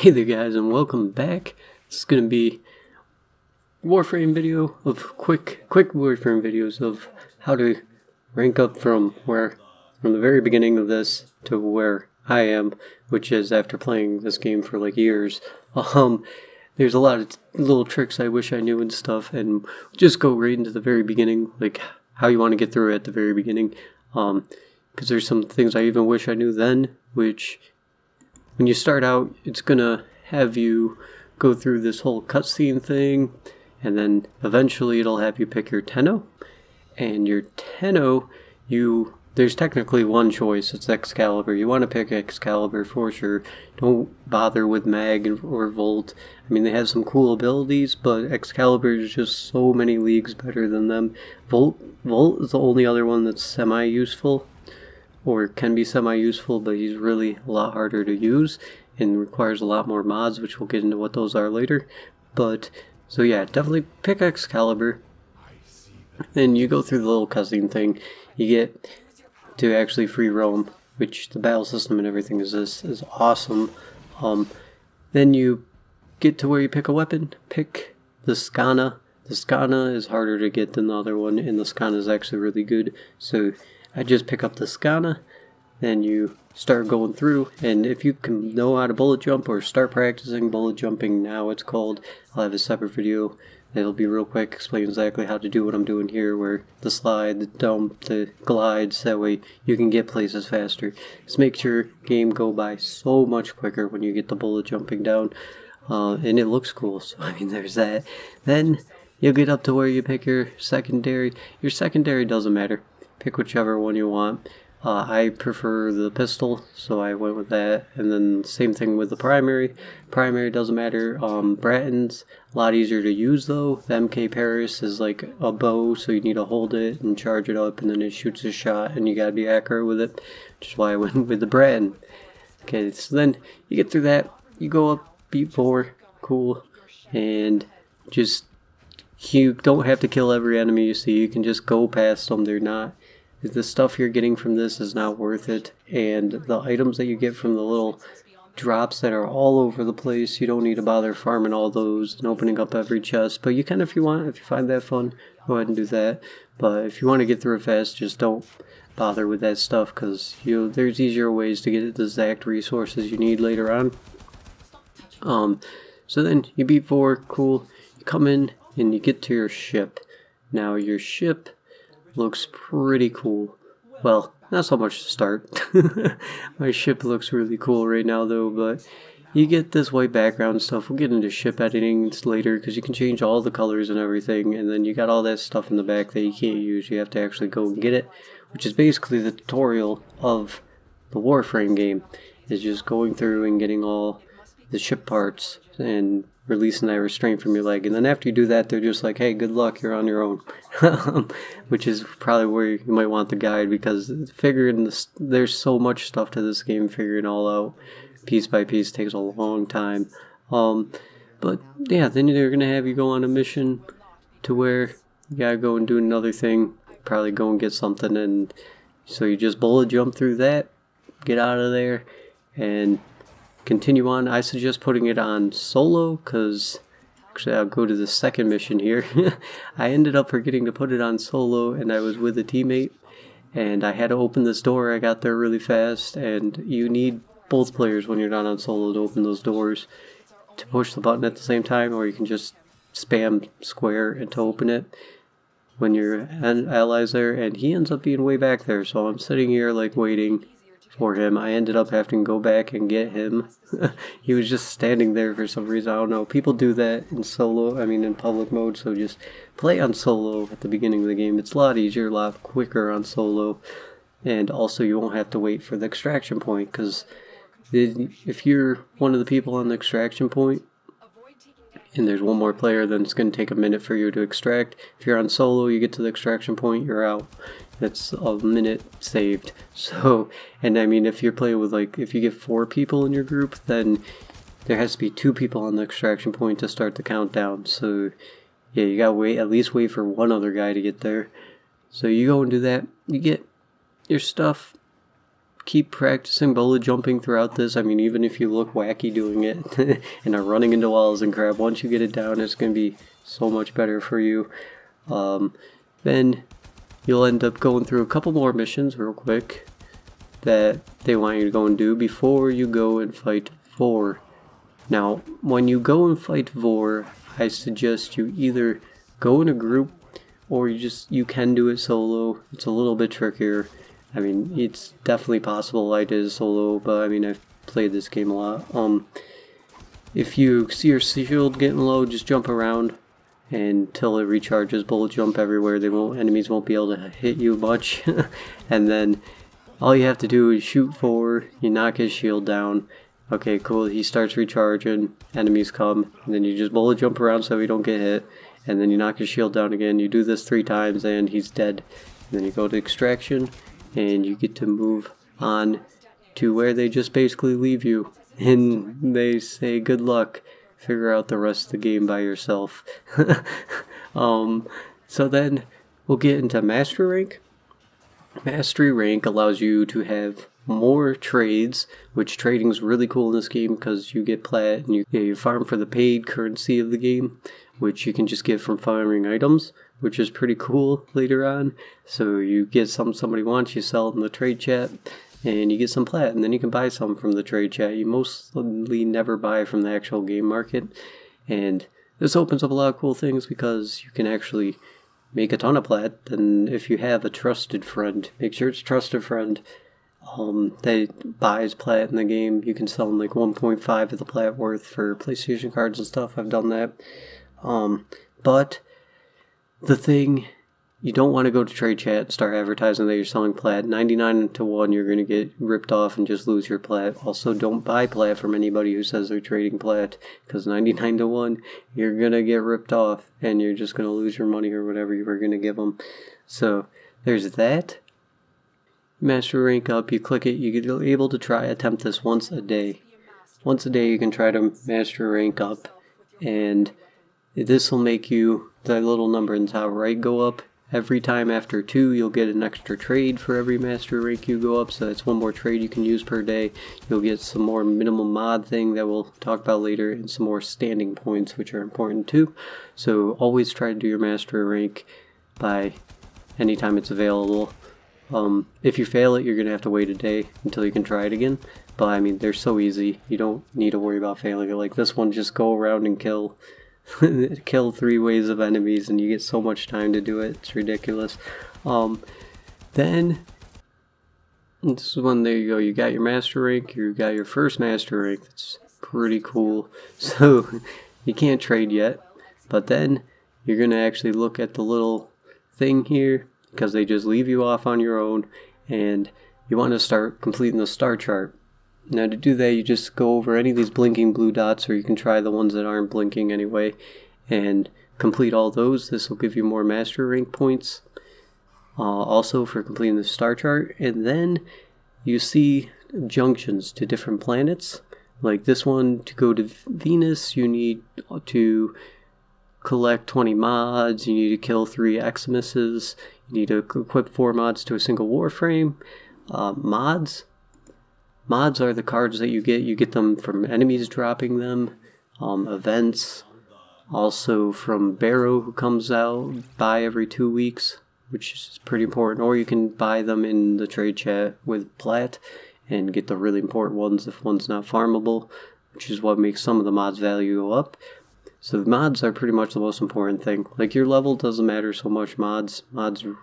Hey there guys, and welcome back. This is gonna be Warframe video of quick Warframe videos of how to rank up from the very beginning of this to where I am, which is after playing this game for like years. There's a lot of little tricks I wish I knew and stuff, and just go right into the very beginning, like how you want to get through it at the very beginning. Because there's some things I even wish I knew then, which when you start out, it's gonna have you go through this whole cutscene thing, and then eventually it'll have you pick your Tenno. And your Tenno, there's technically one choice, it's Excalibur. You want to pick Excalibur for sure. Don't bother with Mag or Volt. I mean, they have some cool abilities, but Excalibur is just so many leagues better than them. Volt is the only other one that's semi-useful, or can be semi-useful, but he's really a lot harder to use and requires a lot more mods, which we'll get into what those are later. But, so yeah, definitely pick Excalibur. Then you go through the little cutscene thing. You get to actually free roam, which the battle system and everything is awesome. Then you get to where you pick a weapon. Pick the Skana. The Skana is harder to get than the other one, and the Skana is actually really good. So I just pick up the Skana, then you start going through, and if you can know how to bullet jump or start practicing bullet jumping now, it's called, I'll have a separate video that'll be real quick, explain exactly how to do what I'm doing here, where the slide, the dump, the glides, that way you can get places faster. This makes your game go by so much quicker when you get the bullet jumping down, and it looks cool, so I mean there's that. Then you'll get up to where you pick your secondary. Your secondary doesn't matter. Pick whichever one you want. I prefer the pistol, so I went with that. And then same thing with the primary. Primary doesn't matter. Bratton's a lot easier to use though. The MK Paris is like a bow, so you need to hold it and charge it up, and then it shoots a shot, and you gotta be accurate with it, which is why I went with the Bratton. Okay, so then you get through that. You go up, beat 4, cool, and just you don't have to kill every enemy you see. You can just go past them. They're not. The stuff you're getting from this is not worth it, and the items that you get from the little drops that are all over the place, you don't need to bother farming all those and opening up every chest, but you can if you want. If you find that fun, go ahead and do that. But if you want to get through it fast, just don't bother with that stuff, because there's easier ways to get the exact resources you need later on. So then you beat 4, cool, you come in and you get to your ship. Now your ship looks pretty cool. Well, not so much to start. My ship looks really cool right now though, but you get this white background stuff. We'll get into ship editing later, because you can change all the colors and everything, and then you got all that stuff in the back that you can't use. You have to actually go and get it, which is basically the tutorial of the Warframe game, is just going through and getting all the ship parts and releasing that restraint from your leg. And then after you do that, they're just like, hey, good luck, you're on your own. Which is probably where you might want the guide, because figuring this, there's so much stuff to this game, figuring it all out piece by piece takes a long time. But yeah, then they're gonna have you go on a mission to where you gotta go and do another thing, probably go and get something, and so you just bullet jump through that, get out of there, and continue on. I suggest putting it on solo, because actually I'll go to the second mission here. I ended up forgetting to put it on solo, and I was with a teammate, and I had to open this door. I got there really fast, and you need both players when you're not on solo to open those doors, to push the button at the same time, or you can just spam square and to open it when your allies there, and he ends up being way back there, so I'm sitting here like waiting for him. I ended up having to go back and get him. He was just standing there for some reason. I don't know. People do that in solo, in public mode, so just play on solo at the beginning of the game. It's a lot easier, a lot quicker on solo, and also you won't have to wait for the extraction point, because if you're one of the people on the extraction point and there's one more player, then it's going to take a minute for you to extract. If you're on solo, you get to the extraction point, you're out. That's a minute saved. So, and if you're playing with, if you get 4 people in your group, then there has to be 2 people on the extraction point to start the countdown. So, yeah, you gotta at least wait for one other guy to get there. So you go and do that, you get your stuff, keep practicing bullet jumping throughout this. I mean, even if you look wacky doing it and are running into walls and crap, once you get it down, it's going to be so much better for you. Then you'll end up going through a couple more missions real quick that they want you to go and do before you go and fight Vor. Now, when you go and fight Vor, I suggest you either go in a group or you can do it solo. It's a little bit trickier. I mean, it's definitely possible. I did it solo, but I mean, I've played this game a lot. If you see your shield getting low, just jump around until it recharges. Bullet jump everywhere. Enemies won't be able to hit you much. And then all you have to do is shoot forward. You knock his shield down. Okay, cool. He starts recharging. Enemies come, and then you just bullet jump around so he don't get hit. And then you knock his shield down again. You do this 3 times, and he's dead. And then you go to extraction, and you get to move on to where they just basically leave you. And they say, good luck. Figure out the rest of the game by yourself. So then we'll get into Master Rank. Mastery Rank allows you to have more trades, which trading is really cool in this game because you get plat and you farm for the paid currency of the game, which you can just get from farming items, which is pretty cool later on. So you get somebody wants, you sell it in the trade chat, and you get some plat, and then you can buy some from the trade chat. You mostly never buy from the actual game market, and this opens up a lot of cool things because you can actually make a ton of plat. And if you have a trusted friend, make sure it's a trusted friend that buys plat in the game. You can sell them like 1.5 of the plat worth for PlayStation cards and stuff. I've done that. But the thing, you don't want to go to trade chat and start advertising that you're selling plat. 99 to 1, you're going to get ripped off and just lose your plat. Also, don't buy plat from anybody who says they're trading plat, because 99 to 1, you're going to get ripped off and you're just going to lose your money or whatever you were going to give them. So, there's that. Master rank up, you click it, you get able to attempt this once a day. Once a day you can try to master rank up, and this will make you, the little number in the top right, go up. Every time after 2, you'll get an extra trade for every master rank you go up, so that's one more trade you can use per day. You'll get some more minimum mod thing that we'll talk about later, and some more standing points, which are important too. So always try to do your master rank by anytime it's available. If you fail it, you're going to have to wait a day until you can try it again. But I mean, they're so easy, you don't need to worry about failing it. Like this one, just go around and kill 3 waves of enemies, and you get so much time to do it. It's ridiculous. Then this is when, there you go, you got your master rank, you got your first master rank. That's pretty cool. So you can't trade yet, but then you're gonna actually look at the little thing here, because they just leave you off on your own, and you want to start completing the star chart. Now to do that, you just go over any of these blinking blue dots, or you can try the ones that aren't blinking anyway, and complete all those. This will give you more master rank points, also for completing the star chart. And then you see junctions to different planets. Like this one, to go to Venus, you need to collect 20 mods, you need to kill 3 Eximuses, you need to equip 4 mods to a single Warframe. Mods are the cards that you get them from enemies dropping them, events, also from Barrow, who comes out by every 2 weeks, which is pretty important, or you can buy them in the trade chat with plat and get the really important ones if one's not farmable, which is what makes some of the mods value go up. So the mods are pretty much the most important thing. Like your level doesn't matter so much, mods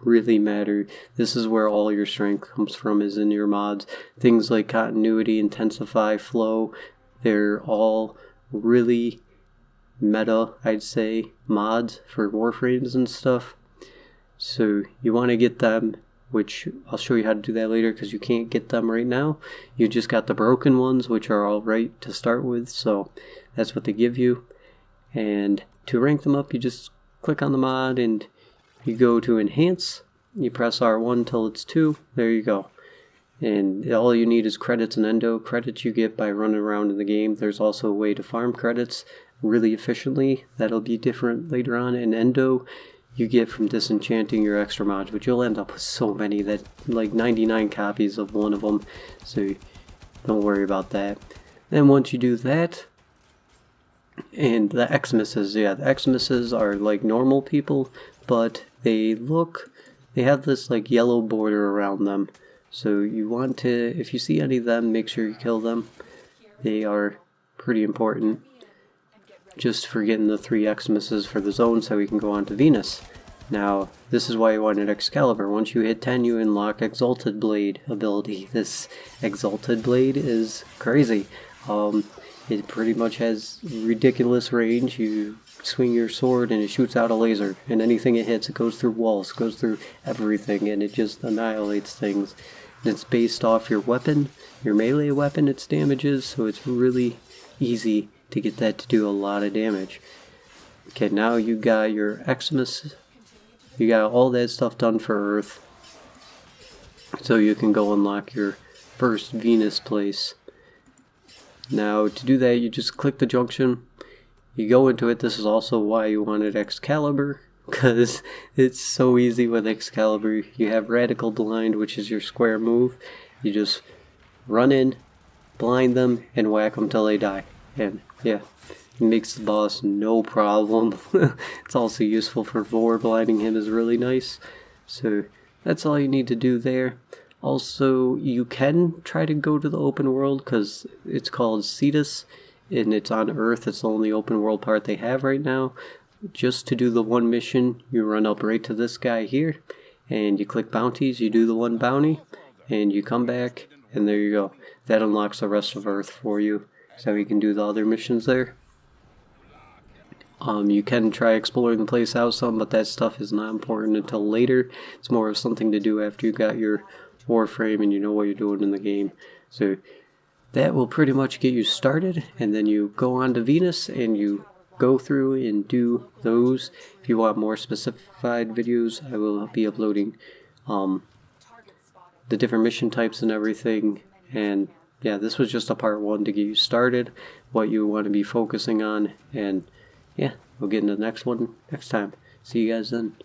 really matter. This is where all your strength comes from, is in your mods. Things like continuity, intensify, flow, they're all really meta, I'd say, mods for Warframes and stuff. So you want to get them, which I'll show you how to do that later because you can't get them right now. You just got the broken ones, which are all right to start with, so that's what they give you. And to rank them up, you just click on the mod and you go to enhance, you press R1 till it's 2, there you go. And all you need is credits and endo. Credits you get by running around in the game. There's also a way to farm credits really efficiently that'll be different later on. And endo, you get from disenchanting your extra mods, but you'll end up with so many, that like 99 copies of one of them, so don't worry about that. Then once you do that, and the Xmas, yeah, the Xmas are like normal people, but they have this like yellow border around them. So you want to, if you see any of them, make sure you kill them. They are pretty important, just for getting the 3 Xmas for the zone so we can go on to Venus. Now, this is why you wanted Excalibur. Once you hit 10, you unlock Exalted Blade ability. This Exalted Blade is crazy. It pretty much has ridiculous range. You swing your sword and it shoots out a laser, and anything it hits, it goes through walls, goes through everything, and it just annihilates things. And it's based off your weapon, your melee weapon, its damages, so it's really easy to get that to do a lot of damage. Okay, now you got your Xmas, you got all that stuff done for Earth, so you can go unlock your first Venus place. Now to do that, you just click the junction, you go into it. This is also why you wanted Excalibur, because it's so easy with Excalibur. You have Radical Blind, which is your square move. You just run in, blind them, and whack them till they die. And yeah, it makes the boss no problem. It's also useful for Vor. Blinding him is really nice. So that's all you need to do there. Also, you can try to go to the open world, because it's called Cetus, and it's on Earth. It's the only open world part they have right now. Just to do the one mission, you run up right to this guy here, and you click bounties, you do the one bounty, and you come back, and there you go. That unlocks the rest of Earth for you, so you can do the other missions there. You can try exploring the place out some, but that stuff is not important until later. It's more of something to do after you got your Warframe and you know what you're doing in the game. So that will pretty much get you started, and then you go on to Venus and you go through and do those. If you want more specified videos, I will be uploading the different mission types and everything. And yeah, this was just a part 1 to get you started, what you want to be focusing on, and yeah, we'll get into the next one next time. See you guys then.